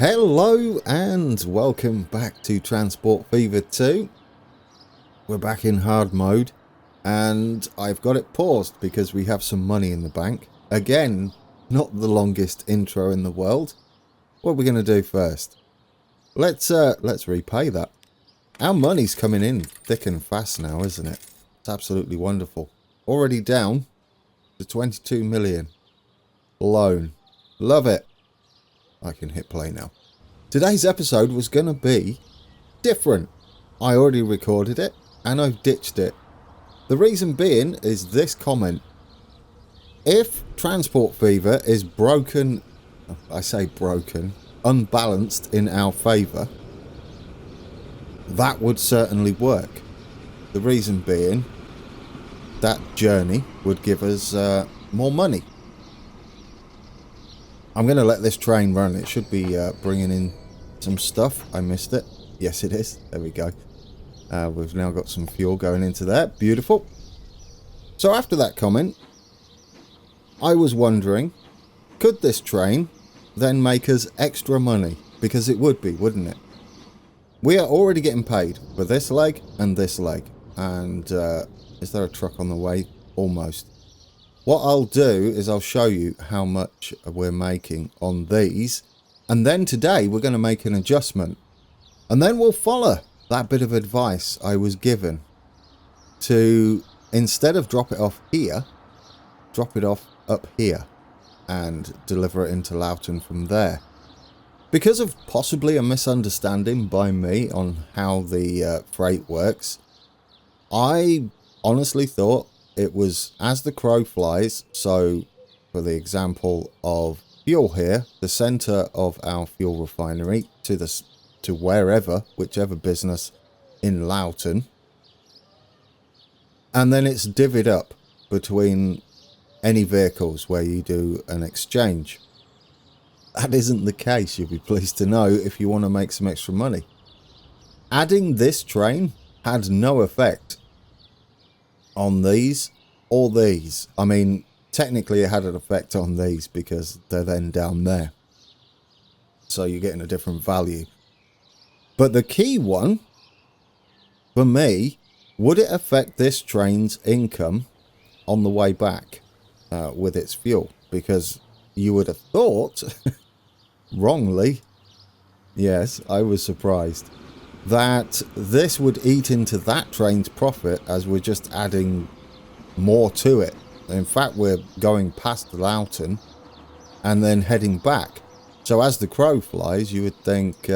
Hello and welcome back to Transport Fever 2. We're back in hard mode and I've got it paused because we have some money in the bank. Again, not the longest intro in the world. What are we going to do first? Let's repay that. Our money's coming in thick and fast now, isn't it? It's absolutely wonderful. Already down to 22 million. Loan. Love it. I can hit play now. Today's episode was going to be different. I already recorded it and I've ditched it. The reason being is this comment. If Transport Fever is broken, I say broken, unbalanced in our favour, that would certainly work. The reason being that journey would give us more money. I'm going to let this train run. It should be bringing in some stuff. I missed it. Yes, it is. There we go. We've now got some fuel going into there. Beautiful. So after that comment, I was wondering, could this train then make us extra money? Because it would be, wouldn't it? We are already getting paid for this leg and this leg. And is there a truck on the way? Almost. What I'll do is I'll show you how much we're making on these. And then today we're going to make an adjustment. And then we'll follow that bit of advice I was given to, instead of drop it off here, drop it off up here and deliver it into Loughton from there. Because of possibly a misunderstanding by me on how the freight works, I honestly thought it was as the crow flies. So for the example of fuel here, the center of our fuel refinery to wherever, whichever business in Loughton, and then it's divvied up between any vehicles where you do an exchange. That isn't the case, you'll be pleased to know, if you want to make some extra money. Adding this train had no effect on these or these. I mean, technically it had an effect on these because they're then down there. So you're getting a different value. But the key one, for me, would it affect this train's income on the way back with its fuel? Because you would have thought, wrongly, yes, I was surprised, that this would eat into that train's profit as we're just adding more to it. In fact, we're going past Loughton and then heading back. So as the crow flies, you would think,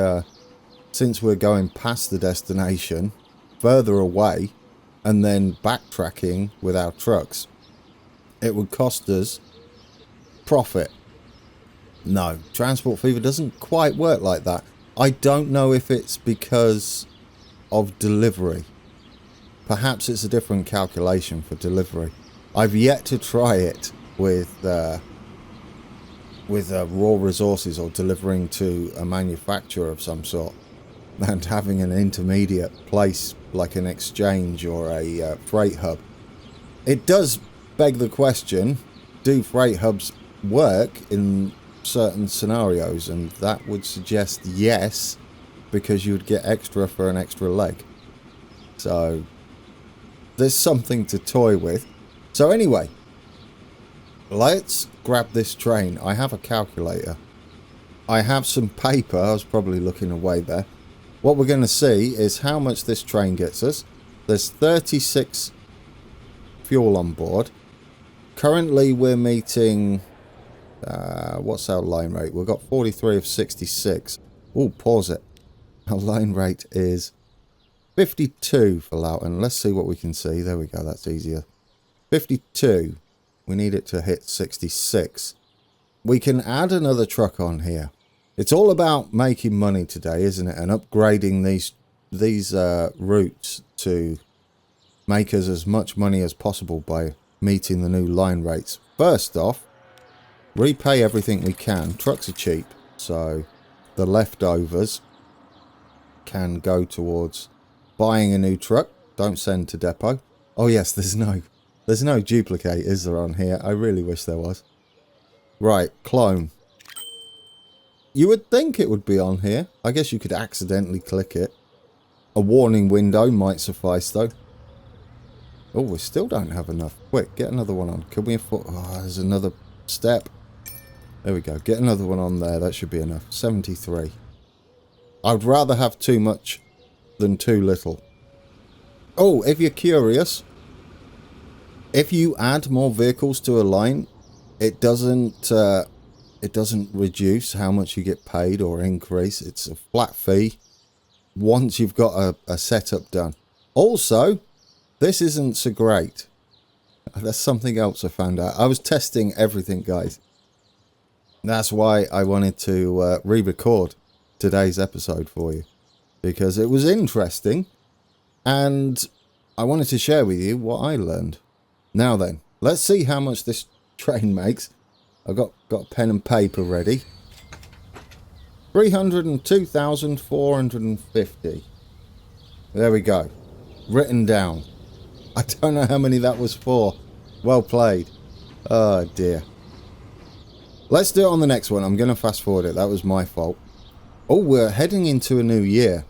since we're going past the destination, further away, and then backtracking with our trucks, it would cost us profit. No, Transport Fever doesn't quite work like that. I don't know if it's because of delivery. Perhaps it's a different calculation for delivery. I've yet to try it with raw resources or delivering to a manufacturer of some sort, and having an intermediate place like an exchange or a freight hub. It does beg the question, do freight hubs work in certain scenarios? And that would suggest yes, because you would get extra for an extra leg. So there's something to toy with. So anyway, let's grab this train. I have a calculator. I have some paper. I was probably looking away there. What we're going to see is how much this train gets us. There's 36 fuel on board. Currently we're meeting, what's our line rate? We've got 43 of 66. Oh, pause it. Our line rate is 52 for Loughton. Let's see what we can see. There we go. That's easier. 52. We need it to hit 66. We can add another truck on here. It's all about making money today, isn't it? And upgrading these routes to make us as much money as possible by meeting the new line rates. First off, repay everything we can. Trucks are cheap, so the leftovers can go towards buying a new truck. Don't send to depot. Oh yes, there's no duplicate, is there, on here? I really wish there was. Right, clone. You would think it would be on here. I guess you could accidentally click it. A warning window might suffice, though. Oh, we still don't have enough. Quick, get another one on. Can we afford... Oh, there's another step. There we go. Get another one on there. That should be enough. 73. I'd rather have too much than too little. Oh, if you're curious, if you add more vehicles to a line, it doesn't reduce how much you get paid or increase. It's a flat fee once you've got a setup done. Also, this isn't so great. That's something else I found out. I was testing everything, guys. That's why I wanted to re-record today's episode for you, because it was interesting and I wanted to share with you what I learned. Now then, let's see how much this train makes. I've got pen and paper ready. 302,450. There we go. Written down. I don't know how many that was for. Well played. Oh dear. Let's do it on the next one. I'm going to fast forward it. That was my fault. Oh, we're heading into a new year.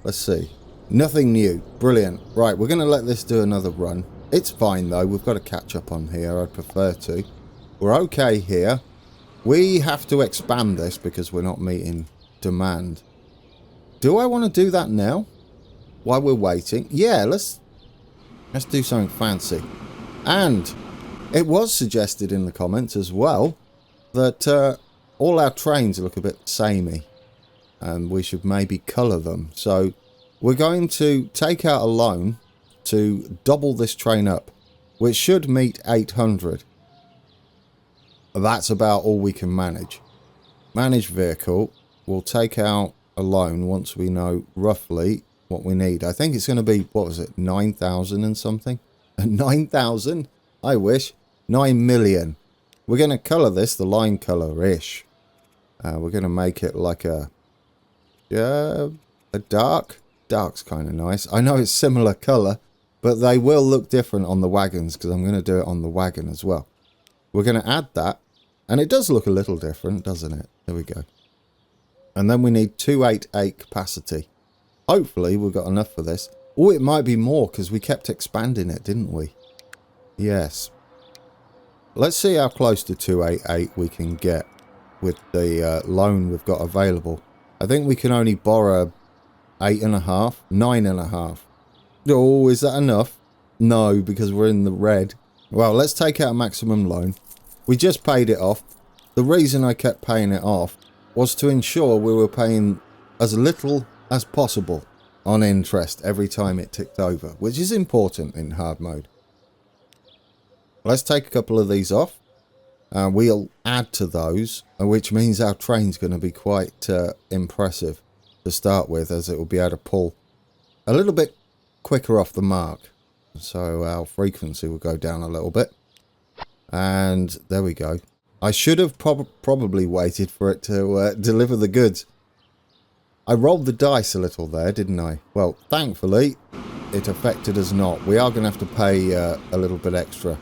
Let's see. Nothing new. Brilliant. Right, we're going to let this do another run. It's fine though. We've got to catch up on here. I'd prefer to. We're okay here. We have to expand this because we're not meeting demand. Do I want to do that now? While we're waiting? Yeah, let's do something fancy. And it was suggested in the comments as well that all our trains look a bit samey and we should maybe colour them. So we're going to take out a loan to double this train up, which should meet 800. That's about all we can manage. Manage vehicle. We'll take out a loan once we know roughly what we need. I think it's going to be, what was it, 9,000 and something? 9,000? I wish. 9 million. We're going to colour this the line colour-ish. We're going to make it like a dark. Dark's kind of nice. I know it's similar colour, but they will look different on the wagons because I'm going to do it on the wagon as well. We're going to add that, and it does look a little different, doesn't it? There we go. And then we need 288 capacity. Hopefully we've got enough for this. Oh, it might be more because we kept expanding it, didn't we? Yes. Let's see how close to 288 we can get with the loan we've got available. I think we can only borrow 8.5, 9.5. Oh, is that enough? No, because we're in the red. Well, let's take out a maximum loan. We just paid it off. The reason I kept paying it off was to ensure we were paying as little as possible on interest every time it ticked over, which is important in hard mode. Let's take a couple of these off. We'll add to those, which means our train's going to be quite impressive to start with, as it will be able to pull a little bit quicker off the mark. So our frequency will go down a little bit. And there we go. I should have probably waited for it to deliver the goods. I rolled the dice a little there, didn't I? Well, thankfully, it affected us not. We are going to have to pay a little bit extra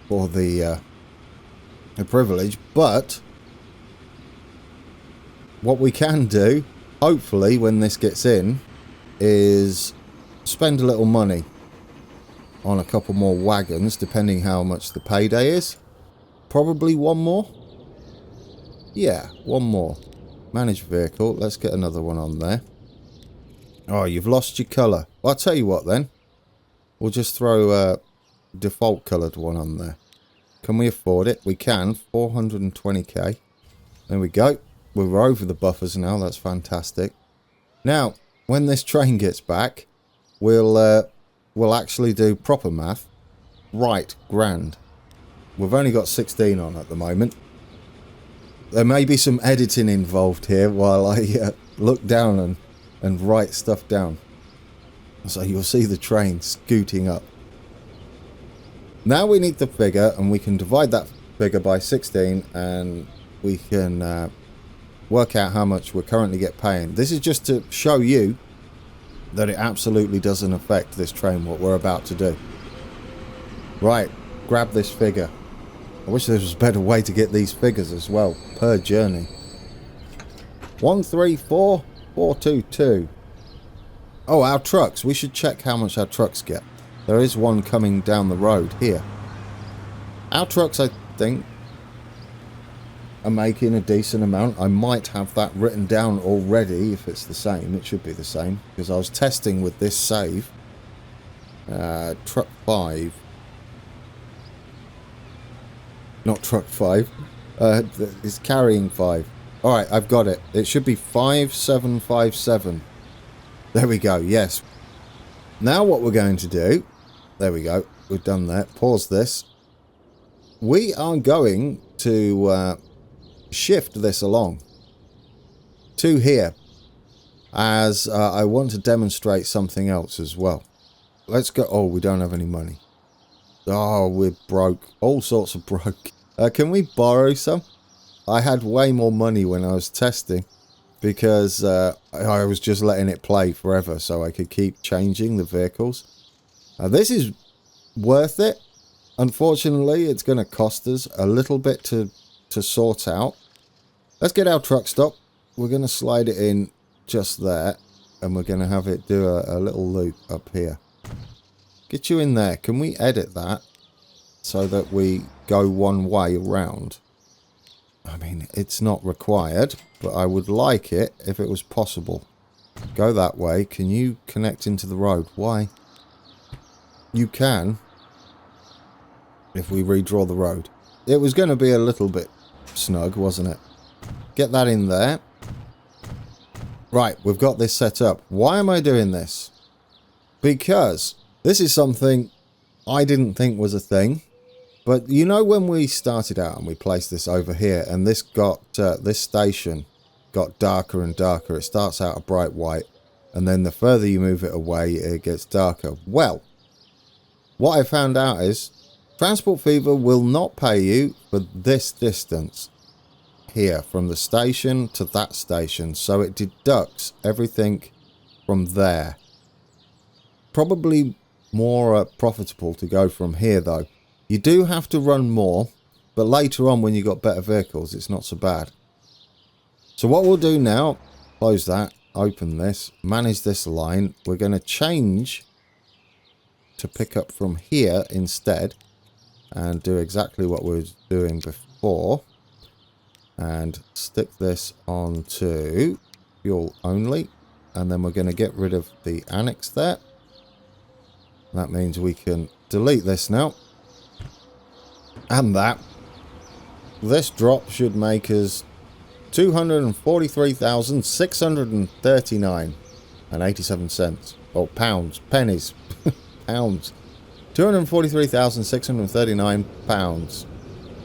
for the privilege. But what we can do, hopefully, when this gets in, is spend a little money on a couple more wagons, depending how much the payday is. Probably one more. Yeah, one more. Manage vehicle. Let's get another one on there. Oh, you've lost your colour. Well, I'll tell you what then. We'll just throw a default coloured one on there. Can we afford it? We can. 420k. There we go. We're over the buffers now. That's fantastic. Now, when this train gets back, we'll actually do proper math. Right, grand. We've only got 16 on at the moment. There may be some editing involved here while I look down and write stuff down. So you'll see the train scooting up. Now we need the figure, and we can divide that figure by 16, and we can work out how much we're currently paying. This is just to show you that it absolutely doesn't affect this train, what we're about to do. Right, grab this figure. I wish there was a better way to get these figures as well, per journey. 134422. Oh, our trucks. We should check how much our trucks get. There is one coming down the road here. Our trucks, I think, are making a decent amount. I might have that written down already if it's the same. It should be the same because I was testing with this save. Truck 5. Not truck 5. It's carrying 5. Alright, I've got it. It should be 5757. There we go, yes. Now what we're going to do... There we go. We've done that. Pause this. We are going to shift this along to here, as I want to demonstrate something else as well. Let's go. Oh, we don't have any money. Oh, we're broke. All sorts of broke. Can we borrow some? I had way more money when I was testing because I was just letting it play forever so I could keep changing the vehicles. This is worth it. Unfortunately, it's going to cost us a little bit to sort out. Let's get our truck stop. We're going to slide it in just there, and we're going to have it do a little loop up here. Get you in there. Can we edit that so that we go one way around? I mean, it's not required, but I would like it if it was possible. Go that way. Can you connect into the road? Why? You can. If we redraw the road. It was going to be a little bit snug, wasn't it? Get that in there. Right, we've got this set up. Why am I doing this? Because this is something I didn't think was a thing. But you know when we started out and we placed this over here and this got this station got darker and darker. It starts out a bright white and then the further you move it away it gets darker. Well, what I found out is Transport Fever will not pay you for this distance here from the station to that station. So it deducts everything from there. Probably more profitable to go from here though. You do have to run more, but later on when you've got better vehicles, it's not so bad. So what we'll do now, close that, open this, manage this line. We're going to change to pick up from here instead and do exactly what we were doing before. And stick this onto fuel only. And then we're going to get rid of the annex there. That means we can delete this now. And that. This drop should make us 243,639 and 87 cents. Or pounds. Pennies. Pounds. 243,639 pounds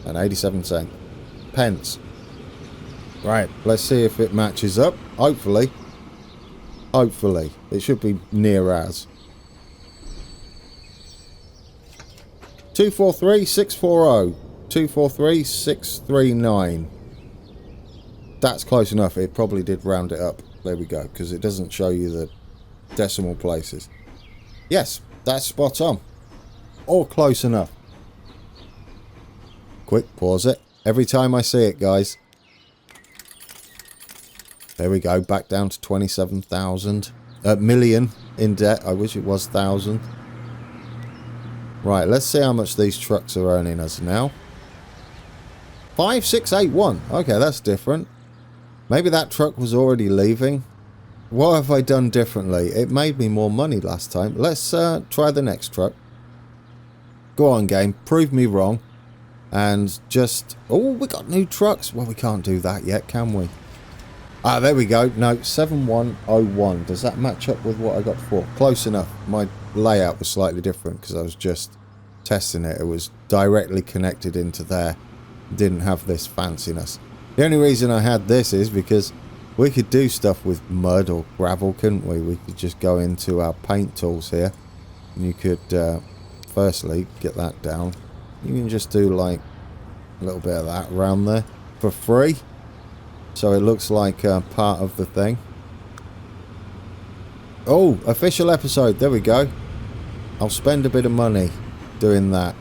and 87 cents. Pence. Right, let's see if it matches up. Hopefully. Hopefully. It should be near as. 243,640. 243,639. That's close enough. It probably did round it up. There we go. Because it doesn't show you the decimal places. Yes, that's spot on. Or close enough. Quick, pause it. Every time I see it, guys. There we go. Back down to 27,000. Million in debt. I wish it was 1,000. Right, let's see how much these trucks are earning us now. 5681. Okay, that's different. Maybe that truck was already leaving. What have I done differently? It made me more money last time. Let's try the next truck. Go on, game. Prove me wrong. And just... Oh, we got new trucks. Well, we can't do that yet, can we? Ah, there we go. No, 7101. Does that match up with what I got before? Close enough. My layout was slightly different because I was just testing it. It was directly connected into there. Didn't have this fanciness. The only reason I had this is because we could do stuff with mud or gravel, couldn't we? We could just go into our paint tools here. And you could... firstly, get that down. You can just do like a little bit of that around there for free. So it looks like part of the thing. Oh, official episode. There we go. I'll spend a bit of money doing that.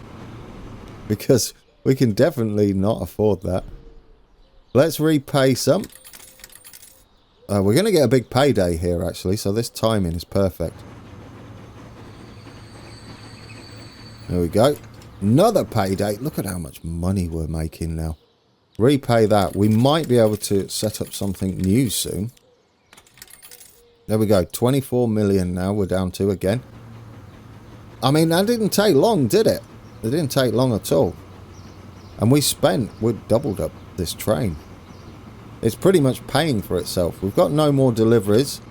Because We can definitely not afford that. Let's repay some. We're going to get a big payday here, actually, so this timing is perfect. There we go. Another payday. Look at how much money we're making now. Repay that. We might be able to set up something new soon. There we go. 24 million now we're down to again. I mean, that didn't take long, did it? It didn't take long at all. And we doubled up this train. It's pretty much paying for itself. We've got no more deliveries.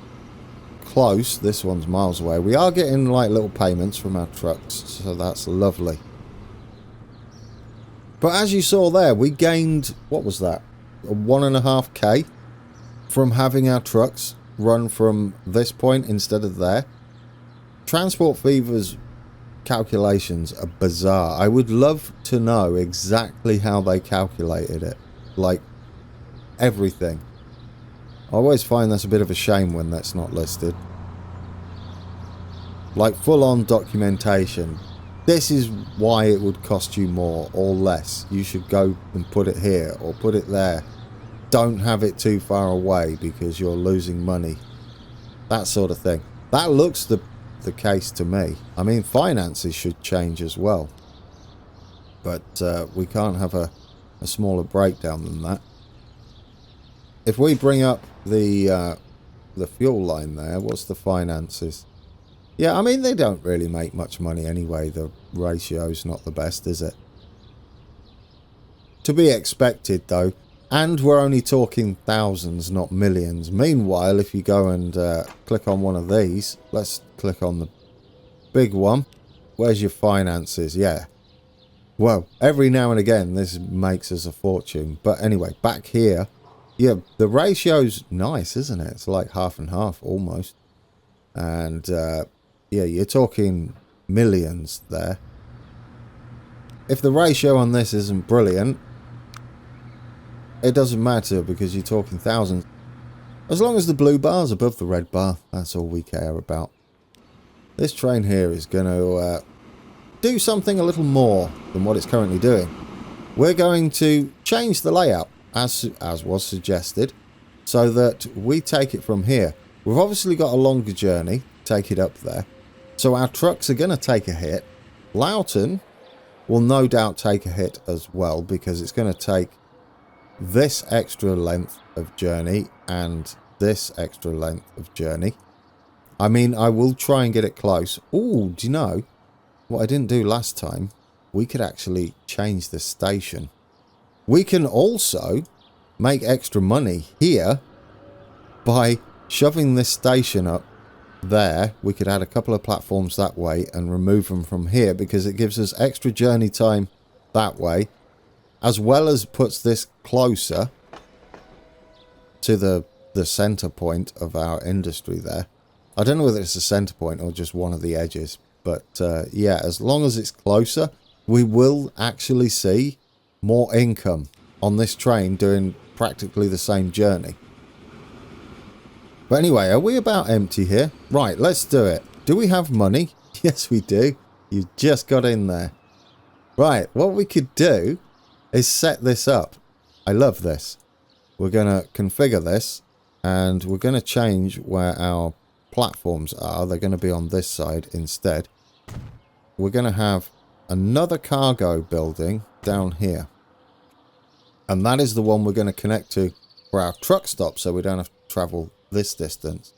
Close. This one's miles away. We are getting like little payments from our trucks, so that's lovely. But as you saw there, we gained, what was that? 1.5k from having our trucks run from this point instead of there. Transport Fever's calculations are bizarre. I would love to know exactly how they calculated it. Like, everything. I always find that's a bit of a shame when that's not listed. Like full-on documentation. This is why it would cost you more or less. You should go and put it here or put it there. Don't have it too far away because you're losing money. That sort of thing. That looks the case to me. I mean, finances should change as well. But we can't have a smaller breakdown than that. If we bring up the fuel line there, what's the finances? Yeah, I mean, they don't really make much money anyway. The ratio's not the best, is it? To be expected, though. And we're only talking thousands, not millions. Meanwhile, if you go and click on one of these, let's click on the big one. Where's your finances? Yeah. Well, every now and again, this makes us a fortune. But anyway, back here. Yeah, the ratio's nice, isn't it? It's like half and half, almost. And, yeah, you're talking millions there. If the ratio on this isn't brilliant, it doesn't matter because you're talking thousands. As long as the blue bar's above the red bar, that's all we care about. This train here is going to do something a little more than what it's currently doing. We're going to change the layout, as was suggested, so that we take it from here. We've obviously got a longer journey, take it up there. So our trucks are going to take a hit. Loughton will no doubt take a hit as well, because it's going to take this extra length of journey and this extra length of journey. I mean, I will try and get it close. Oh, do you know what I didn't do last time? We could actually change the station. We can also make extra money here by shoving this station up there. We could add a couple of platforms that way and remove them from here because it gives us extra journey time that way, as well as puts this closer to the center point of our industry there. I don't know whether it's a center point or just one of the edges, but yeah, as long as it's closer, we will actually see more income on this train doing practically the same journey. But anyway, are we about empty here? Right, let's do it. Do we have money? Yes, we do. You just got in there. Right, what we could do is set this up. I love this. We're going to configure this, and we're going to change where our platforms are. They're going to be on this side instead. We're going to have another cargo building down here. And that is the one we're going to connect to for our truck stop, so we don't have to travel this distance.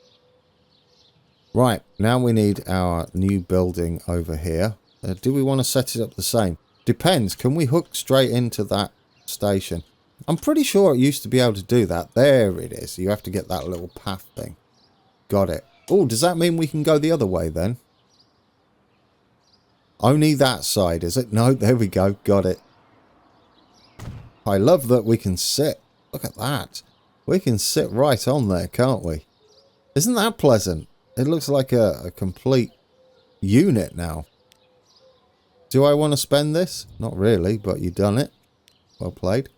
Right, now we need our new building over here. Do we want to set it up the same? Depends. Can we hook straight into that station? I'm pretty sure it used to be able to do that. There it is. You have to get that little path thing. Got it. Oh, does that mean we can go the other way then? Only that side, is it? No, there we go. Got it. I love that we can sit. Look at that. We can sit right on there, can't we? Isn't that pleasant? It looks like a complete unit now. Do I want to spend this? Not really, but you've done it. Well played.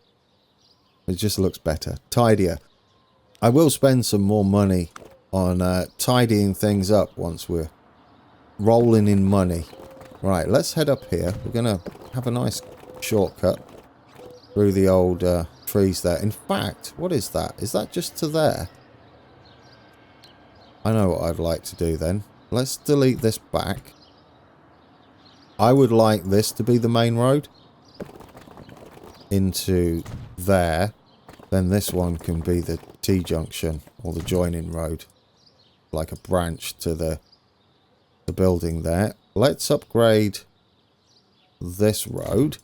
It just looks better. Tidier. I will spend some more money on tidying things up once we're rolling in money. Right, let's head up here. We're going to have a nice shortcut. through the old trees there. In fact, what is that? Is that just to there? I know what I'd like to do then. Let's delete this back. I would like this to be the main road into there. Then this one can be the T-junction or the joining road, like a branch to the building there. Let's upgrade this road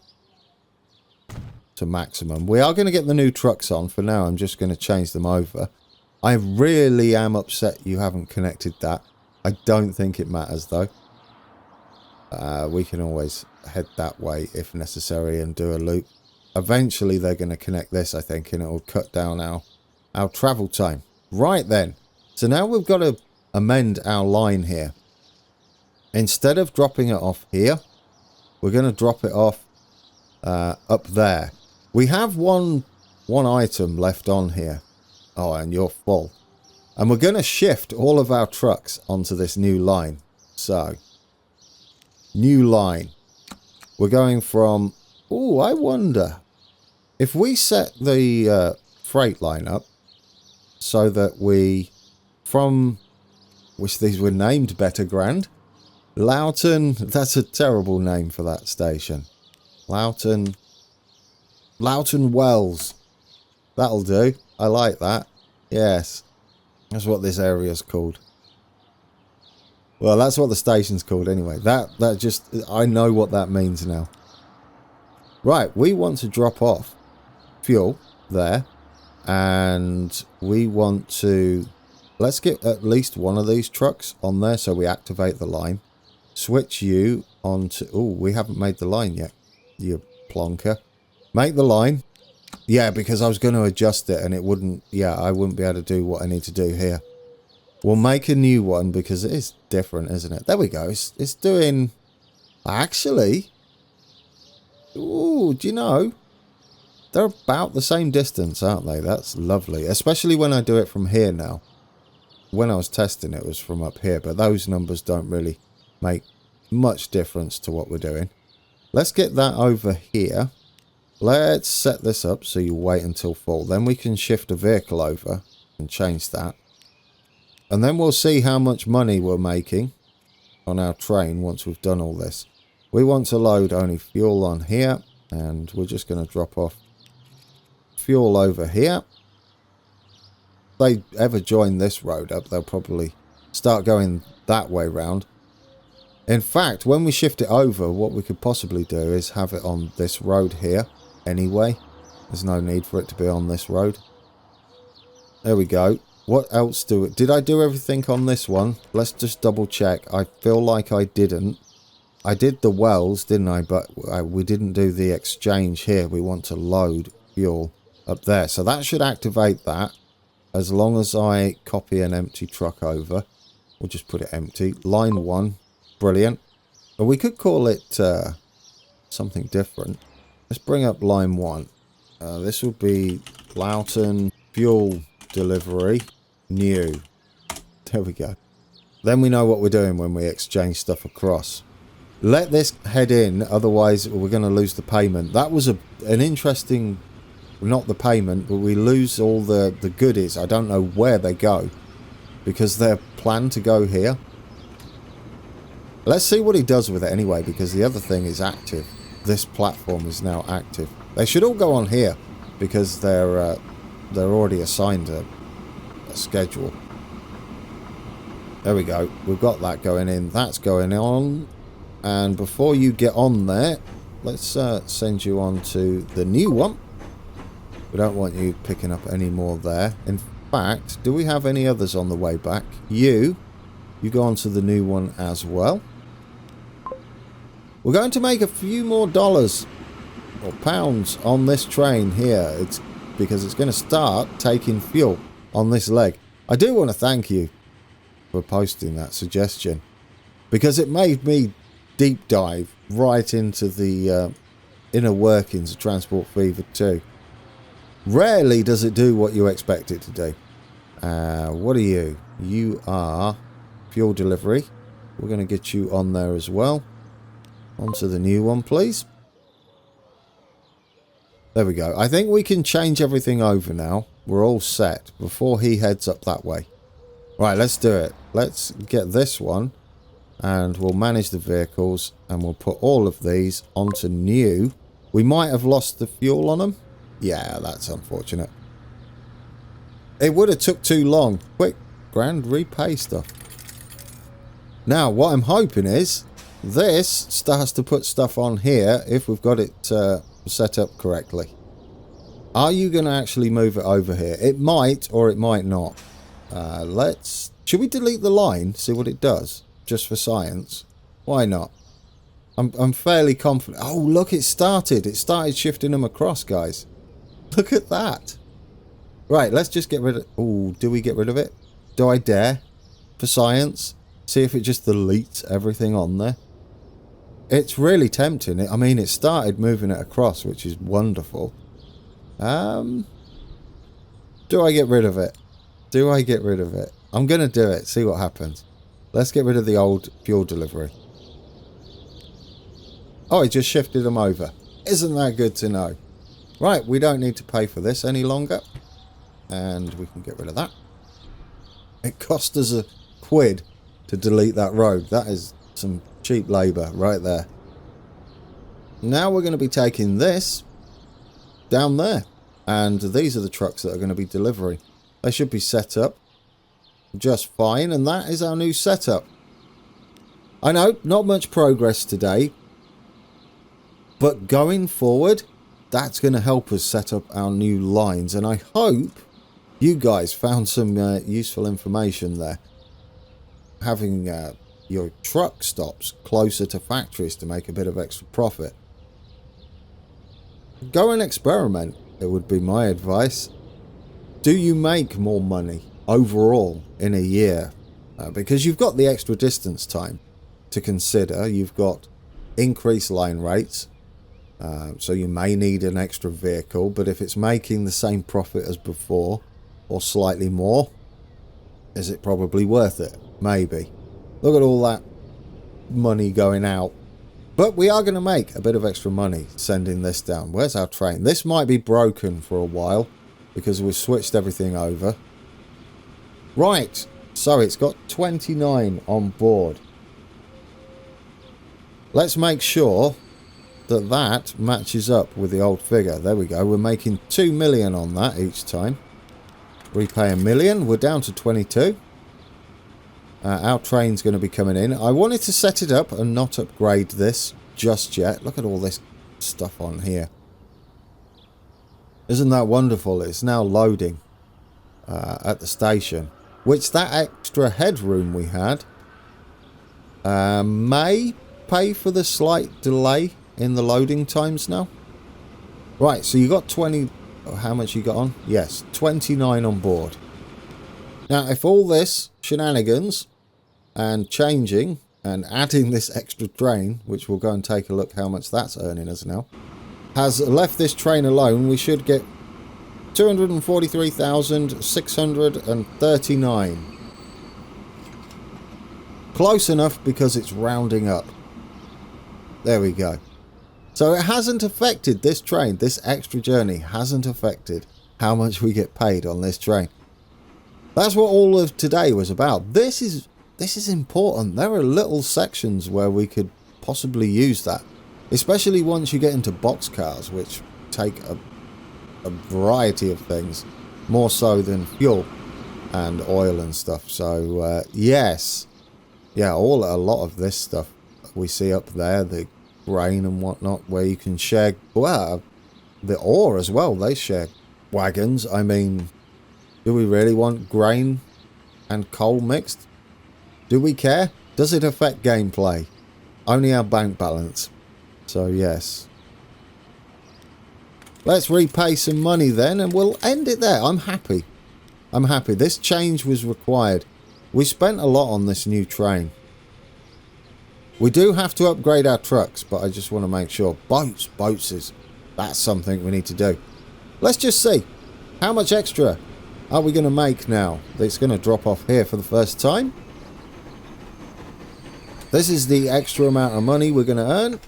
to maximum. We are going to get the new trucks on. For now, I'm just going to change them over. I really am upset you haven't connected that. I don't think it matters though. We can always head that way if necessary and do a loop. Eventually they're going to connect this, I think, and it will cut down our travel time. Right then. So now we've got to amend our line here. Instead of dropping it off here, we're going to drop it off up there. We have one item left on here. Oh, and you're full. And we're going to shift all of our trucks onto this new line. So, new line. We're going from... Oh, I wonder. If we set the freight line up so that we... From... Wish these were named better, Grand. Loughton... That's a terrible name for that station. Loughton Wells. That'll do. I like that. Yes. That's what this area's called. Well, that's what the station's called anyway. That just... I know what that means now. Right, we want to drop off fuel there. And we want to... Let's get at least one of these trucks on there so we activate the line. Switch you onto... Oh, we haven't made the line yet. You plonker. Make the line. Yeah, because I was going to adjust it and it wouldn't... Yeah, I wouldn't be able to do what I need to do here. We'll make a new one because it is different, isn't it? There we go. It's doing... Actually... Ooh, do you know? They're about the same distance, aren't they? That's lovely. Especially when I do it from here now. When I was testing it was from up here. But those numbers don't really make much difference to what we're doing. Let's get that over here. Let's set this up so you wait until full. Then we can shift a vehicle over and change that. And then we'll see how much money we're making on our train once we've done all this. We want to load only fuel on here. And we're just going to drop off fuel over here. If they ever join this road up, they'll probably start going that way round. In fact, when we shift it over, what we could possibly do is have it on this road here. Anyway, there's no need for it to be on this road. There we go. What else did I do everything on this one? Let's just double check. I feel like I didn't. I did the wells, didn't I? But we didn't do the exchange here. We want to load fuel up there. So that should activate that. As long as I copy an empty truck over. We'll just put it empty. Line 1. Brilliant. But we could call it something different. Let's bring up line 1. This will be Loughton Fuel Delivery New. There we go. Then we know what we're doing when we exchange stuff across. Let this head in, otherwise we're going to lose the payment. That was an interesting... Not the payment, but we lose all the goodies. I don't know where they go. Because they're planned to go here. Let's see what he does with it anyway, because the other thing is active. This platform is now active. They should all go on here because they're already assigned a schedule. There we go. We've got that going in. That's going on. And before you get on there, let's send you on to the new one. We don't want you picking up any more there. In fact, do we have any others on the way back? You go on to the new one as well. We're going to make a few more dollars or pounds on this train here. It's because it's going to start taking fuel on this leg. I do want to thank you for posting that suggestion because it made me deep dive right into the inner workings of Transport Fever 2. Rarely does it do what you expect it to do. What are you? You are fuel delivery. We're going to get you on there as well. Onto the new one, please. There we go. I think we can change everything over now. We're all set before he heads up that way. Right, let's do it. Let's get this one. And we'll manage the vehicles. And we'll put all of these onto new. We might have lost the fuel on them. Yeah, that's unfortunate. It would have took too long. Quick, grand repay stuff. Now, what I'm hoping is this starts to put stuff on here if we've got it set up correctly. Are you going to actually move it over here? It might or it might not. Should we delete the line? See what it does? Just for science. Why not? I'm fairly confident. Oh, look, it started. It started shifting them across, guys. Look at that. Right, let's just get rid of... Oh, do we get rid of it? Do I dare? For science? See if it just deletes everything on there. It's really tempting. I mean, it started moving it across, which is wonderful. Do I get rid of it? Do I get rid of it? I'm going to do it. See what happens. Let's get rid of the old fuel delivery. Oh, it just shifted them over. Isn't that good to know? Right, we don't need to pay for this any longer. And we can get rid of that. It cost us £1 to delete that road. That is some cheap labour right there. Now we're going to be taking this down there. And these are the trucks that are going to be delivering. They should be set up just fine. And that is our new setup. I know, not much progress today. But going forward, that's going to help us set up our new lines. And I hope you guys found some useful information there. Having your truck stops closer to factories to make a bit of extra profit. Go and experiment, it would be my advice. Do you make more money overall in a year? Because you've got the extra distance time to consider. You've got increased line rates. So you may need an extra vehicle. But if it's making the same profit as before or slightly more, is it probably worth it? Maybe. Look at all that money going out. But we are going to make a bit of extra money sending this down. Where's our train? This might be broken for a while because we've switched everything over. Right. So it's got 29 on board. Let's make sure that that matches up with the old figure. There we go. We're making 2 million on that each time. Repay $1 million. We're down to 22. Our train's going to be coming in. I wanted to set it up and not upgrade this just yet. Look at all this stuff on here. Isn't that wonderful? It's now loading at the station. Which that extra headroom we had may pay for the slight delay in the loading times now. Right, so you got 20... How much you got on? Yes, 29 on board. Now, if all this shenanigans and changing and adding this extra train, which we'll go and take a look how much that's earning us now, has left this train alone, we should get 243,639. Close enough because it's rounding up. There we go. So it hasn't affected this train. This extra journey hasn't affected how much we get paid on this train. That's what all of today was about. This is important. There are little sections where we could possibly use that. Especially once you get into boxcars, which take a variety of things. More so than fuel and oil and stuff. So, yes. Yeah, a lot of this stuff we see up there. The grain and whatnot, where you can share, well, the ore as well, they share wagons. I mean, do we really want grain and coal mixed? Do we care? Does it affect gameplay? Only our bank balance. So yes, let's repay some money then and we'll end it there. I'm happy. This change was required. We spent a lot on this new train. We do have to upgrade our trucks, but I just want to make sure. Boats that's something we need to do. Let's just see. How much extra are we going to make now? It's going to drop off here for the first time. This is the extra amount of money we're going to earn.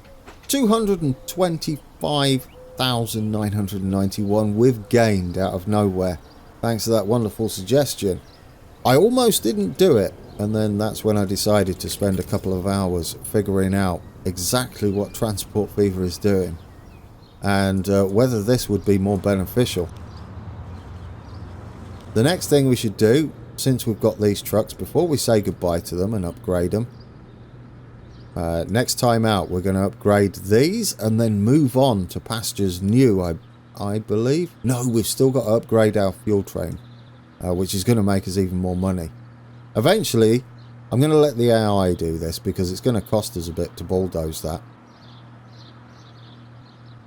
225 1,991 we've gained out of nowhere. Thanks to that wonderful suggestion. I almost didn't do it, and then that's when I decided to spend a couple of hours figuring out exactly what Transport Fever is doing and whether this would be more beneficial. The next thing we should do, since we've got these trucks, before we say goodbye to them and upgrade them, next time out we're going to upgrade these and then move on to pastures new, I believe. No, we've still got to upgrade our fuel train, which is going to make us even more money. Eventually, I'm going to let the AI do this because it's going to cost us a bit to bulldoze that.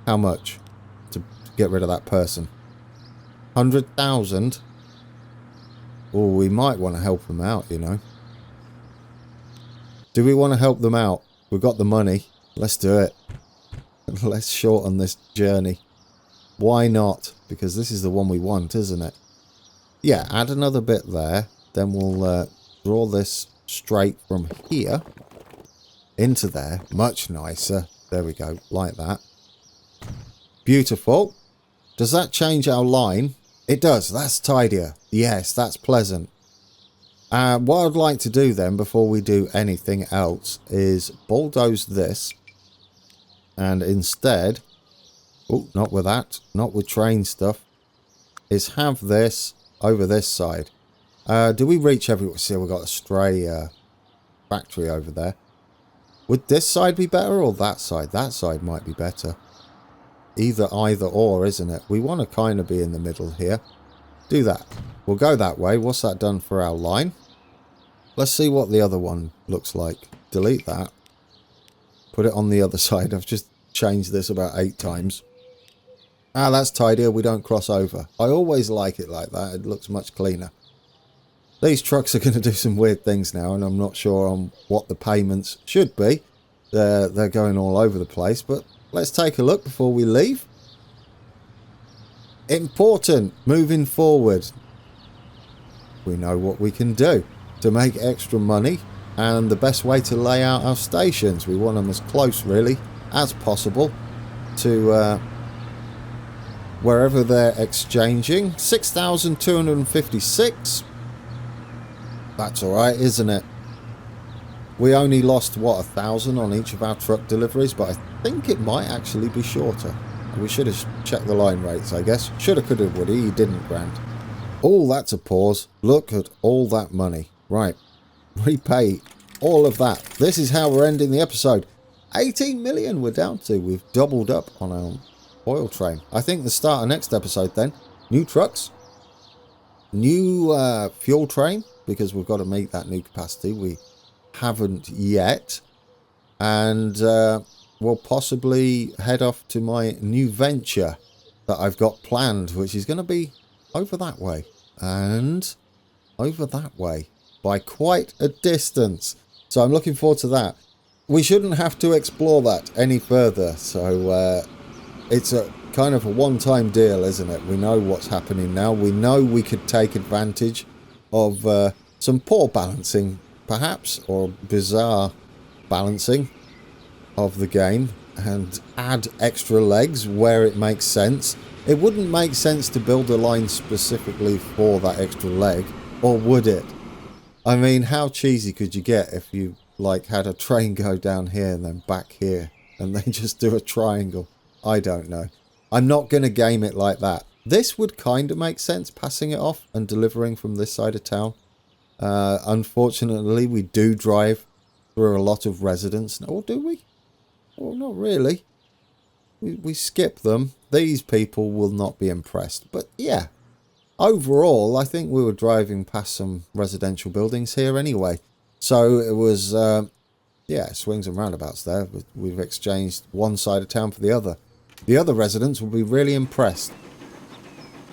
How much to get rid of that person? 100,000? Oh, we might want to help them out, you know. Do we want to help them out? We've got the money. Let's do it. Let's shorten this journey. Why not? Because this is the one we want, isn't it? Yeah, add another bit there. Then we'll draw this straight from here into there. Much nicer. There we go. Like that. Beautiful. Does that change our line? It does. That's tidier. Yes, that's pleasant. What I'd like to do then, before we do anything else, is bulldoze this. And instead... Oh, not with that. Not with train stuff. Is have this over this side. Do we reach everywhere? See, we've got a stray factory over there. Would this side be better or that side? That side might be better. Either or, isn't it? We want to kind of be in the middle here. Do that. We'll go that way. What's that done for our line? Let's see what the other one looks like. Delete that. Put it on the other side. I've just changed this about 8 times. Ah, that's tidier. We don't cross over. I always like it like that. It looks much cleaner. These trucks are going to do some weird things now, and I'm not sure on what the payments should be. They're going all over the place, but let's take a look before we leave. Important, moving forward. We know what we can do to make extra money, and the best way to lay out our stations. We want them as close, really, as possible to wherever they're exchanging. 6,256. That's alright, isn't it? We only lost, what, 1,000 on each of our truck deliveries, but I think it might actually be shorter. We should have checked the line rates, I guess. Shoulda, coulda, woulda. You didn't, Grant. Oh, that's a pause. Look at all that money. Right. Repay all of that. This is how we're ending the episode. 18 million we're down to. We've doubled up on our oil train. I think the start of next episode then. New trucks. New fuel train. Because we've got to meet that new capacity. We haven't yet. And we'll possibly head off to my new venture that I've got planned, which is going to be over that way and over that way by quite a distance. So I'm looking forward to that. We shouldn't have to explore that any further. So it's a kind of a one-time deal, isn't it? We know what's happening now. We know we could take advantage of some poor balancing, perhaps, or bizarre balancing of the game and add extra legs where it makes sense. It wouldn't make sense to build a line specifically for that extra leg, or would it? I mean, how cheesy could you get if you like had a train go down here and then back here and then just do a triangle? I don't know. I'm not going to game it like that. This would kind of make sense, passing it off and delivering from this side of town. Unfortunately, we do drive through a lot of residents. Or do we? Well, not really. We skip them. These people will not be impressed. But yeah, overall, I think we were driving past some residential buildings here anyway. So it was, yeah, swings and roundabouts there. We've exchanged one side of town for the other. The other residents will be really impressed.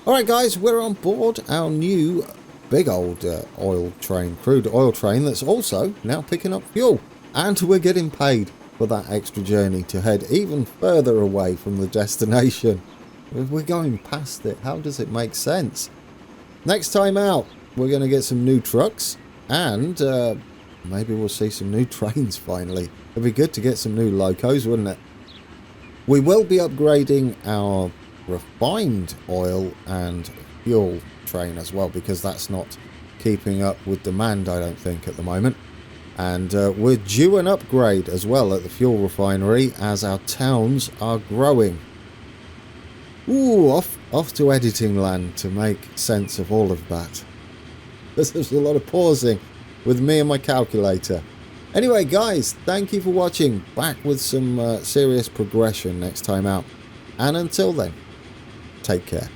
Alright guys, we're on board our new big old oil train, crude oil train that's also now picking up fuel. And we're getting paid for that extra journey to head even further away from the destination. We're going past it. How does it make sense? Next time out, we're going to get some new trucks and maybe we'll see some new trains finally. It'd be good to get some new locos, wouldn't it? We will be upgrading our refined oil and fuel train as well, because that's not keeping up with demand, I don't think, at the moment. And we're due an upgrade as well at the fuel refinery as our towns are growing. Ooh, off to editing land to make sense of all of that. There's a lot of pausing with me and my calculator. Anyway, guys, thank you for watching. Back with some serious progression next time out. And until then, take care.